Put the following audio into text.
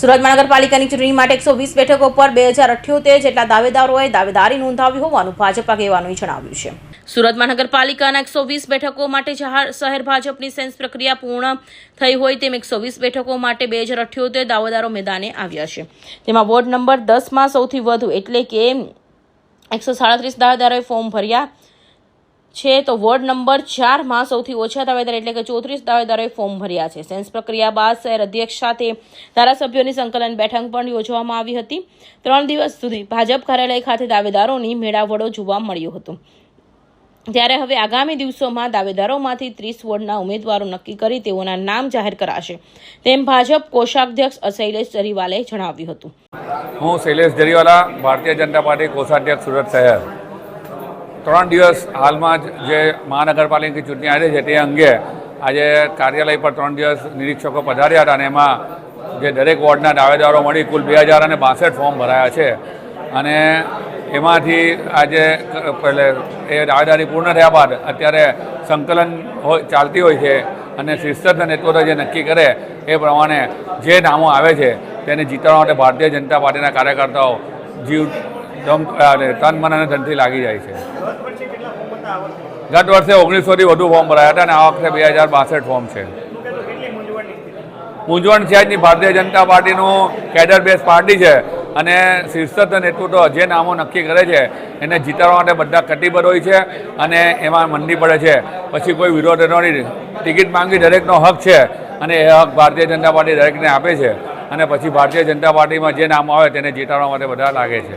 સુરત મહાનગરપાલિકાની ચૂંટણી માટે 120 બેઠકો પર 2078 જેટલા દાવેદારોએ દાવેદારી નોંધાવી હોવાનું ભાજપના કહેવાનું જણાવ્યું છે। સુરત મહાનગરપાલિકાના 120 બેઠકો માટે શહેર ભાજપની સેન્સ પ્રક્રિયા પૂર્ણ થઈ હોય તેમ 120 બેઠકો માટે 2078 દાવેદારો મેદાને આવ્યા છે। તેમાં વોર્ડ નંબર 10માં સૌથી વધુ એટલે કે 137 દાવેદારોએ ફોર્મ ભર્યા છે, તો વોર્ડ નંબર 4માં સૌથી ઓછા દાવેદાર એટલે કે 34 દાવેદારોએ ફોર્મ ભર્યા છે। સેન્સ પ્રક્રિયા બાદ શહેર અધ્યક્ષ સાથે ધારાસભ્યોની સંકલન બેઠક પણ યોજવામાં આવી હતી। 3 દિવસ સુધી ભાજપ કાર્યાલય ખાતે દાવેદારોની મેળાવડો જોવા મળ્યો હતો, ત્યારે હવે આગામી દિવસોમાં દાવેદારોમાંથી 30 વોર્ડના ઉમેદવારો નક્કી કરી તેઓના નામ જાહેર કરાશે, તેમ ભાજપ કોષાધ્યક્ષ શૈલેષ જરીવાલે જણાવ્યું હતું। હું શૈલેષ જરીવાલા, ભારતીય જનતા પાર્ટી કોષાધ્યક્ષ સુરત શહેર। 3 દિવસ હાલમાં જે મહાનગરપાલિકાની ચૂંટણી આવી છે તે અંગે આજે કાર્યાલય પર 3 દિવસ નિરીક્ષકો પધાર્યા હતા અને એમાં જે દરેક વોર્ડના દાવેદારો મળી કુલ 2062 ફોર્મ ભરાયા છે અને એમાંથી આજે પહેલે એ દાવેદારી પૂર્ણ થયા બાદ અત્યારે સંકલન ચાલતી હોય છે અને શીર્ષક નેતૃત્વ જે નક્કી કરે એ પ્રમાણે જે નામો આવે છે તેને જીતવા માટે ભારતીય જનતા પાર્ટીના કાર્યકર્તાઓ જીવ તન મન અને ધનથી લાગી જાય છે। ગત વર્ષે 1900થી વધુ ફોર્મ ભરાયા હતા અને આ વખતે 2062 ફોર્મ છે। મૂંઝવણ છે જ નહીં, ભારતીય જનતા પાર્ટીનું કેડર બેઝ પાર્ટી છે અને શીર્ષક નેતૃત્વ જે નામો નક્કી કરે છે એને જીતાડવા માટે બધા કટિબદ્ધ હોય છે અને એમાં મંડી પડે છે। પછી કોઈ વિરોધ નથી, ટિકિટ માંગવી દરેકનો હક છે અને એ હક ભારતીય જનતા પાર્ટી દરેકને આપે છે અને પછી ભારતીય જનતા પાર્ટીમાં જે નામો આવે તેને જીતાડવા માટે બધા લાગે છે।